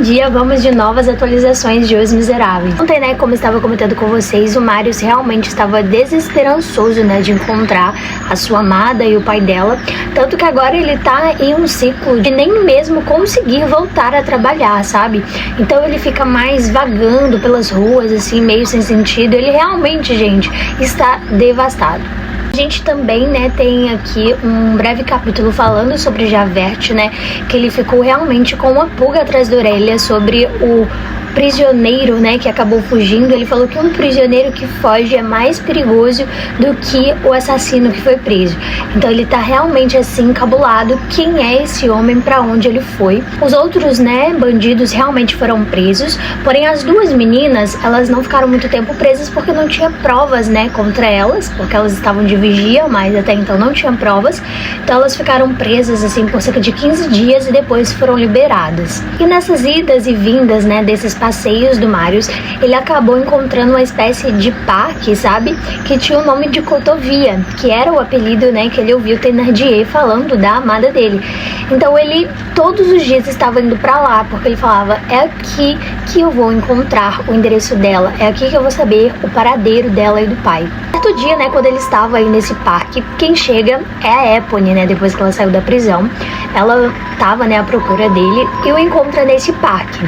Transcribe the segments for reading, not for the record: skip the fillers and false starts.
dia vamos de novas atualizações de Os Miseráveis. Ontem, né, como eu estava comentando com vocês, o Marius realmente estava desesperançoso, né, de encontrar a sua amada e o pai dela, tanto que agora ele tá em um ciclo de nem mesmo conseguir voltar a trabalhar, sabe? Então ele fica mais vagando pelas ruas, assim, meio sem sentido. Ele realmente, gente, está devastado. A gente também, né, tem aqui um breve capítulo falando sobre Javert, né, que ele ficou realmente com uma pulga atrás da orelha sobre o prisioneiro, né, que acabou fugindo. Ele falou que um prisioneiro que foge é mais perigoso do que o assassino que foi preso. Então ele tá realmente assim encabulado. Quem é esse homem, para onde ele foi? Os outros, né, bandidos realmente foram presos, porém as duas meninas, elas não ficaram muito tempo presas porque não tinha provas, né, contra elas, porque elas estavam de vigia, mas até então não tinha provas. Então elas ficaram presas assim por cerca de 15 dias e depois foram liberadas. E nessas idas e vindas, né, desses passeios do Marius, ele acabou encontrando uma espécie de parque, sabe? Que tinha o nome de Cotovia, que era o apelido, né, que ele ouviu Thénardier falando da amada dele. Então ele todos os dias estava indo pra lá, porque ele falava, é aqui que eu vou encontrar o endereço dela, é aqui que eu vou saber o paradeiro dela e do pai. Certo dia, né, quando ele estava aí nesse parque, quem chega é a Épone, né, depois que ela saiu da prisão. Ela estava, né, à procura dele e o encontra nesse parque.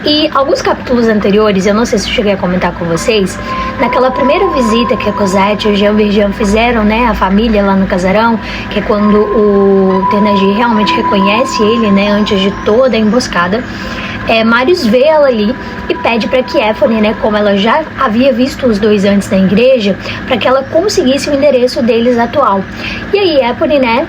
E alguns capítulos anteriores, eu não sei se eu cheguei a comentar com vocês, naquela primeira visita que a Cosette e o Jean Valjean fizeram, né, a família lá no casarão, que é quando o Thénardier realmente reconhece ele, né, antes de toda a emboscada, Marius vê ela ali e pede para que Épone, né, como ela já havia visto os dois antes na igreja, para que ela conseguisse o endereço deles atual. E aí Épone, né,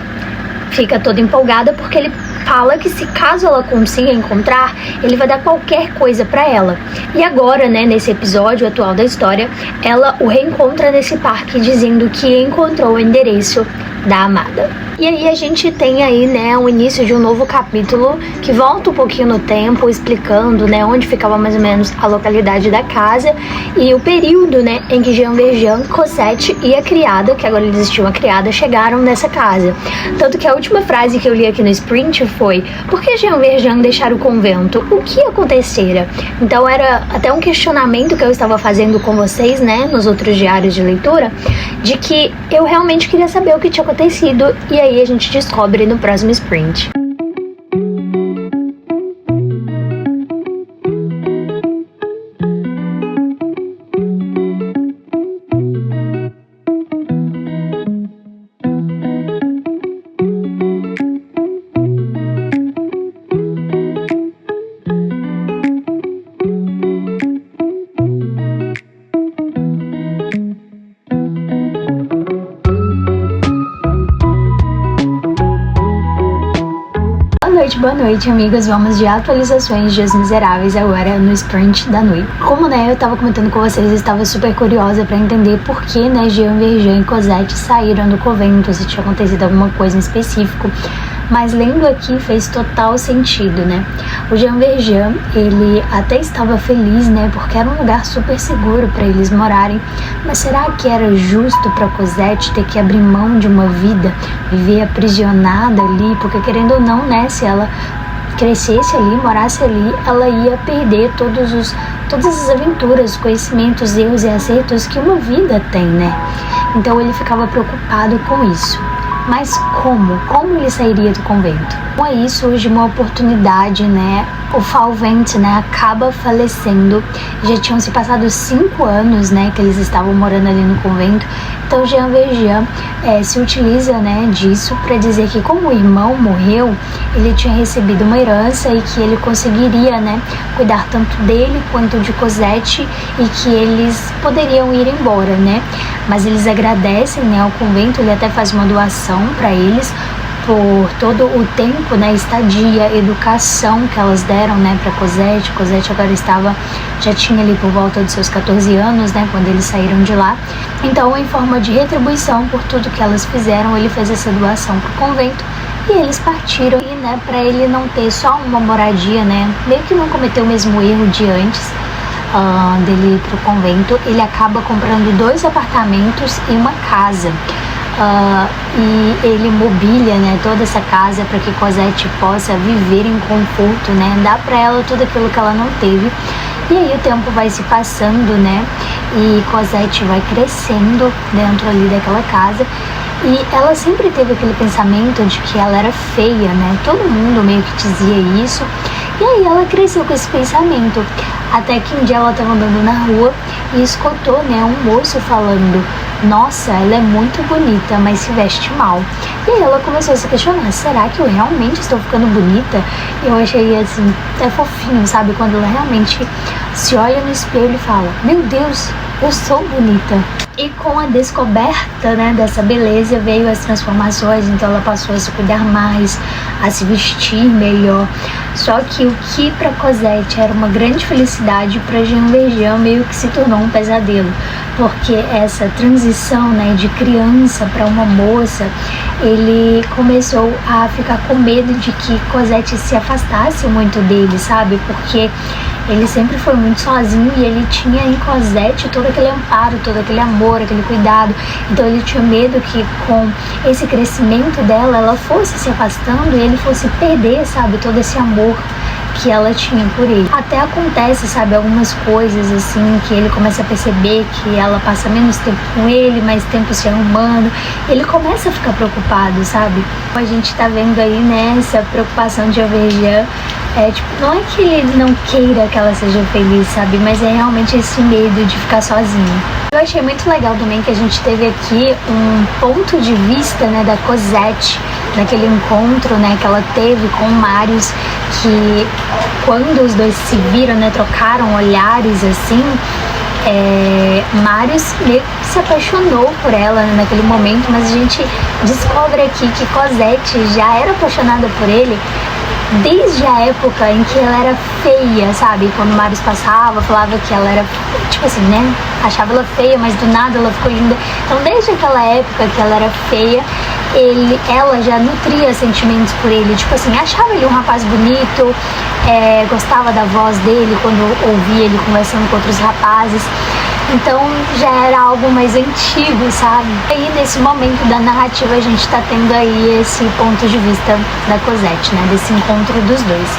fica toda empolgada porque ele fala que se caso ela consiga encontrar, ele vai dar qualquer coisa pra ela. E agora, né, nesse episódio atual da história, ela o reencontra nesse parque dizendo que encontrou o endereço da amada. E aí a gente tem aí, né, o início de um novo capítulo que volta um pouquinho no tempo, explicando, né, onde ficava mais ou menos a localidade da casa e o período, né, em que Jean Valjean, Cosette e a criada, que agora existia uma criada, chegaram nessa casa. Tanto que a última frase que eu li aqui no sprint foi: por que Jean Valjean deixar o convento? O que acontecera? Então era até um questionamento que eu estava fazendo com vocês, né, nos outros diários de leitura, de que eu realmente queria saber o que tinha acontecido, e aí a gente descobre no próximo sprint. Boa noite, amigos. Vamos de atualizações de Os Miseráveis agora no sprint da noite. Como, né, eu tava comentando com vocês, eu estava super curiosa pra entender por que, né, Jean Valjean e Cosette saíram do convento, se tinha acontecido alguma coisa em específico. Mas lendo aqui fez total sentido, né? O Jean Valjean, ele até estava feliz, né? Porque era um lugar super seguro para eles morarem. Mas será que era justo para Cosette ter que abrir mão de uma vida, viver aprisionada ali? Porque querendo ou não, né? Se ela crescesse ali, morasse ali, ela ia perder todas as aventuras, conhecimentos, erros e acertos que uma vida tem, né? Então ele ficava preocupado com isso. Mas como? Como ele sairia do convento? Com aí surge uma oportunidade, né? O Fauvent, né, acaba falecendo. Já tinham se passado 5 anos, né, que eles estavam morando ali no convento. Então Jean Valjean se utiliza, né, disso para dizer que como o irmão morreu, ele tinha recebido uma herança e que ele conseguiria, né, cuidar tanto dele quanto de Cosette e que eles poderiam ir embora, né? Mas eles agradecem, né, ao convento. Ele até faz uma doação para eles por todo o tempo, né, estadia, educação que elas deram, né, para Cosette. Cosette agora já tinha ali por volta dos seus 14 anos, né, quando eles saíram de lá. Então, em forma de retribuição por tudo que elas fizeram, ele fez essa doação pro convento e eles partiram. E, né, para ele não ter só uma moradia, né, meio que não cometeu o mesmo erro de antes dele ir pro convento, ele acaba comprando 2 apartamentos e uma casa. e ele mobília, né, toda essa casa para que Cosette possa viver em conforto, né, dar para ela tudo aquilo que ela não teve. E aí o tempo vai se passando, né, e Cosette vai crescendo dentro ali daquela casa. E ela sempre teve aquele pensamento de que ela era feia, né? Todo mundo meio que dizia isso. E aí ela cresceu com esse pensamento. Até que um dia ela estava andando na rua e escutou, né, um moço falando: nossa, ela é muito bonita, mas se veste mal. E aí ela começou a se questionar: será que eu realmente estou ficando bonita? E eu achei assim, até fofinho, sabe? Quando ela realmente se olha no espelho e fala: meu Deus, eu sou bonita. E com a descoberta, né, dessa beleza veio as transformações. Então ela passou a se cuidar mais, a se vestir melhor. Só que o que para Cosette era uma grande felicidade, para Jean Valjean meio que se tornou um pesadelo, porque essa transição, né, de criança para uma moça, ele começou a ficar com medo de que Cosette se afastasse muito dele, sabe? Porque ele sempre foi muito sozinho e ele tinha em Cosette todo aquele amparo, todo aquele amor, aquele cuidado. Então ele tinha medo que com esse crescimento dela, ela fosse se afastando e ele fosse perder, sabe, todo esse amor que ela tinha por ele. Até acontece, sabe, algumas coisas assim, que ele começa a perceber que ela passa menos tempo com ele, mais tempo se arrumando. Ele começa a ficar preocupado, sabe? A gente tá vendo aí, né, essa preocupação de Valjean. Tipo, não é que ele não queira que ela seja feliz, sabe? Mas é realmente esse medo de ficar sozinho. Eu achei muito legal também que a gente teve aqui um ponto de vista, né, da Cosette, naquele encontro, né, que ela teve com o Marius, que quando os dois se viram, né, trocaram olhares assim, Marius meio que se apaixonou por ela, né, naquele momento, mas a gente descobre aqui que Cosette já era apaixonada por ele desde a época em que ela era feia, sabe? Quando o Marius passava, falava que ela era, tipo assim, né? Achava ela feia, mas do nada ela ficou linda. Então, desde aquela época que ela era feia, ela já nutria sentimentos por ele. Tipo assim, achava ele um rapaz bonito, gostava da voz dele quando ouvia ele conversando com outros rapazes. Então já era algo mais antigo, sabe? E nesse momento da narrativa a gente tá tendo aí esse ponto de vista da Cosette, né? Desse encontro dos dois.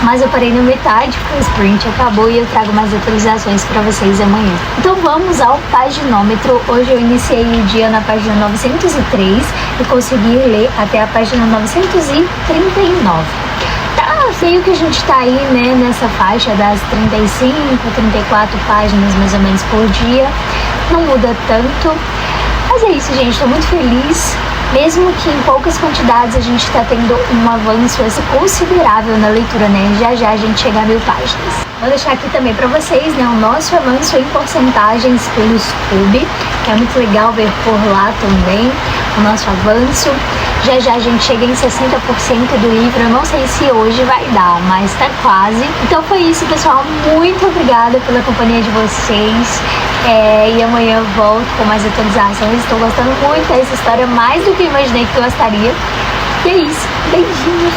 Mas eu parei na metade porque o sprint acabou e eu trago mais atualizações para vocês amanhã. Então vamos ao paginômetro. Hoje eu iniciei o dia na página 903 e consegui ler até a página 939. Meio que a gente tá aí, né, nessa faixa das 35, 34 páginas mais ou menos por dia. Não muda tanto. Mas é isso, gente. Tô muito feliz. Mesmo que em poucas quantidades a gente tá tendo um avanço considerável na leitura, né? Já já a gente chega a 1000 páginas. Vou deixar aqui também pra vocês, né, o nosso avanço em porcentagens pelo Scooby, que é muito legal ver por lá também o nosso avanço. Já já a gente chega em 60% do livro. Eu não sei se hoje vai dar, mas tá quase. Então foi isso, pessoal. Muito obrigada pela companhia de vocês. E amanhã eu volto com mais atualizações. Estou gostando muito dessa história, mais do que eu imaginei que eu gostaria. E é isso. Beijinhos.